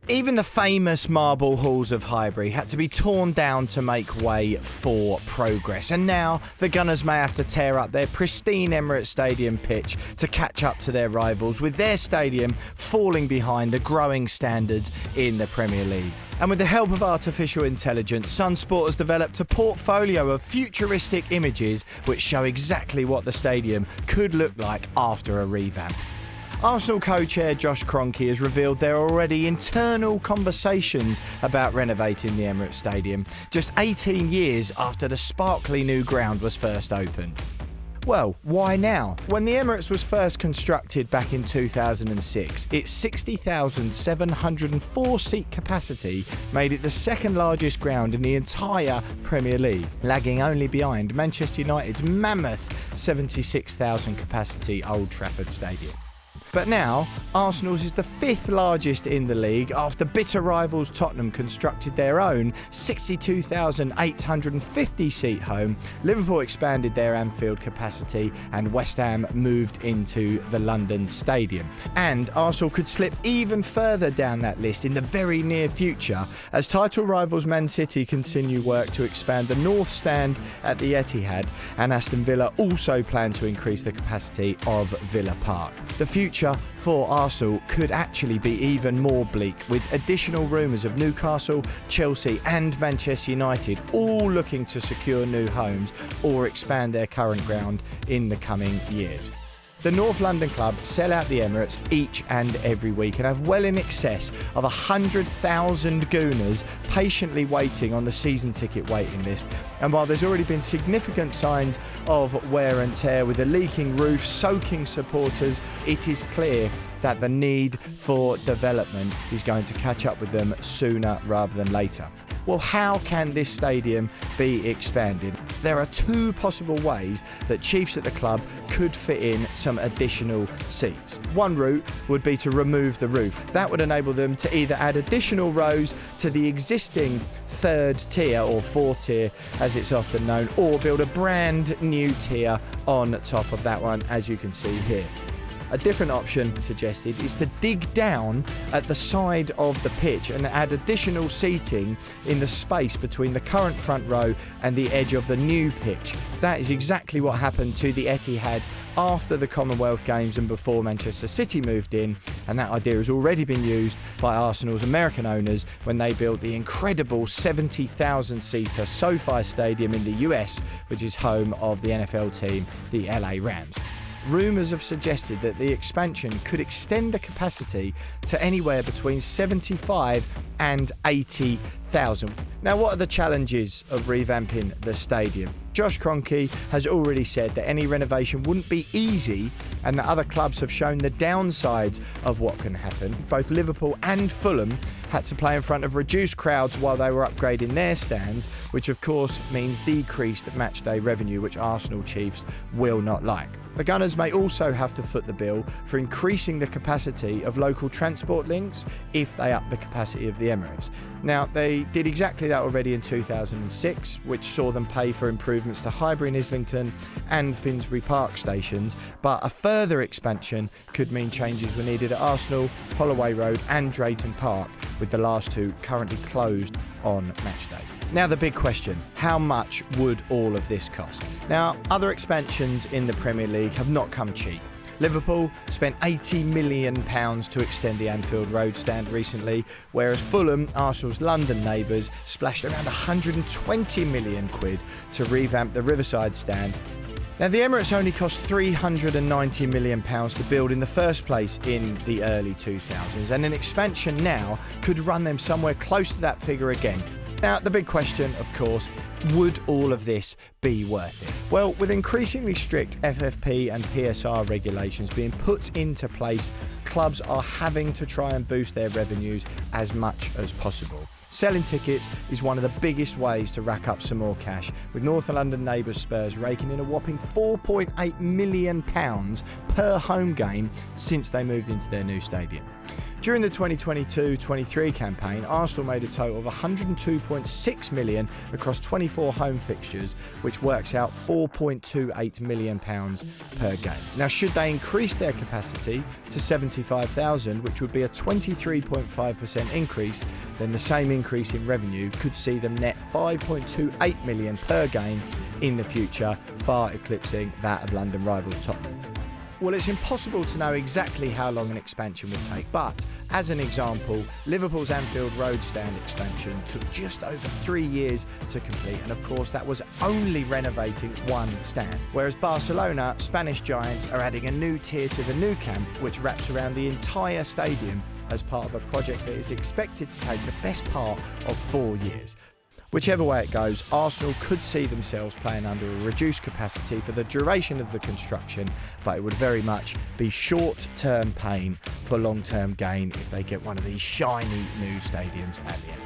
Even the famous marble halls of Highbury had to be torn down to make way for progress. And now the Gunners may have to tear up their pristine Emirates Stadium pitch to catch up to their rivals, with their stadium falling behind the growing standards in the Premier League. And with the help of artificial intelligence, SunSport has developed a portfolio of futuristic images which show exactly what the stadium could look like after a revamp. Arsenal co-chair Josh Kroenke has revealed there are already internal conversations about renovating the Emirates Stadium, just 18 years after the sparkly new ground was first opened. Well, why now? When the Emirates was first constructed back in 2006, its 60,704 seat capacity made it the second largest ground in the entire Premier League, lagging only behind Manchester United's mammoth 76,000 capacity Old Trafford Stadium. But now, Arsenal's is the fifth largest in the league after bitter rivals Tottenham constructed their own 62,850 seat home, Liverpool expanded their Anfield capacity, and West Ham moved into the London Stadium. And Arsenal could slip even further down that list in the very near future as title rivals Man City continue work to expand the North Stand at the Etihad, and Aston Villa also plan to increase the capacity of Villa Park. The future for Arsenal could actually be even more bleak, with additional rumours of Newcastle, Chelsea and Manchester United all looking to secure new homes or expand their current ground in the coming years. The North London club sell out the Emirates each and every week and have well in excess of 100,000 Gooners patiently waiting on the season ticket waiting list. And while there's already been significant signs of wear and tear with a leaking roof soaking supporters, it is clear that the need for development is going to catch up with them sooner rather than later. Well, how can this stadium be expanded? There are two possible ways that chiefs at the club could fit in some additional seats. One route would be to remove the roof. That would enable them to either add additional rows to the existing third tier or fourth tier, as it's often known, or build a brand new tier on top of that one, as you can see here. A different option suggested is to dig down at the side of the pitch and add additional seating in the space between the current front row and the edge of the new pitch. That is exactly what happened to the Etihad after the Commonwealth Games and before Manchester City moved in, and that idea has already been used by Arsenal's American owners when they built the incredible 70,000-seater SoFi Stadium in the US, which is home of the NFL team, the LA Rams. Rumours have suggested that the expansion could extend the capacity to anywhere between 75 and 80,000. Now, what are the challenges of revamping the stadium? Josh Kroenke has already said that any renovation wouldn't be easy and that other clubs have shown the downsides of what can happen. Both Liverpool and Fulham had to play in front of reduced crowds while they were upgrading their stands, which of course means decreased matchday revenue, which Arsenal chiefs will not like. The Gunners may also have to foot the bill for increasing the capacity of local transport links if they up the capacity of the Emirates. Now, they did exactly that already in 2006, which saw them pay for improvements to Highbury and Islington and Finsbury Park stations, but a further expansion could mean changes were needed at Arsenal, Holloway Road and Drayton Park, with the last two currently closed on match days. Now the big question, how much would all of this cost? Now, other expansions in the Premier League have not come cheap. Liverpool spent £80 million to extend the Anfield Road stand recently, whereas Fulham, Arsenal's London neighbours, splashed around £120 million to revamp the Riverside stand. Now, the Emirates only cost £390 million to build in the first place in the early 2000s, and an expansion now could run them somewhere close to that figure again. Now, the big question, of course, would all of this be worth it? Well, with increasingly strict FFP and PSR regulations being put into place, clubs are having to try and boost their revenues as much as possible. Selling tickets is one of the biggest ways to rack up some more cash, with North London neighbours Spurs raking in a whopping £4.8 million per home game since they moved into their new stadium. During the 2022-23 campaign, Arsenal made a total of £102.6 million across 24 home fixtures, which works out £4.28 million per game. Now, should they increase their capacity to 75,000, which would be a 23.5% increase, then the same increase in revenue could see them net £5.28 million per game in the future, far eclipsing that of London rivals Tottenham. Well, it's impossible to know exactly how long an expansion would take, but as an example, Liverpool's Anfield Road stand expansion took just over 3 years to complete, and of course that was only renovating one stand. Whereas Barcelona, Spanish giants, are adding a new tier to the Nou Camp, which wraps around the entire stadium as part of a project that is expected to take the best part of 4 years. Whichever way it goes, Arsenal could see themselves playing under a reduced capacity for the duration of the construction, but it would very much be short-term pain for long-term gain if they get one of these shiny new stadiums at the end.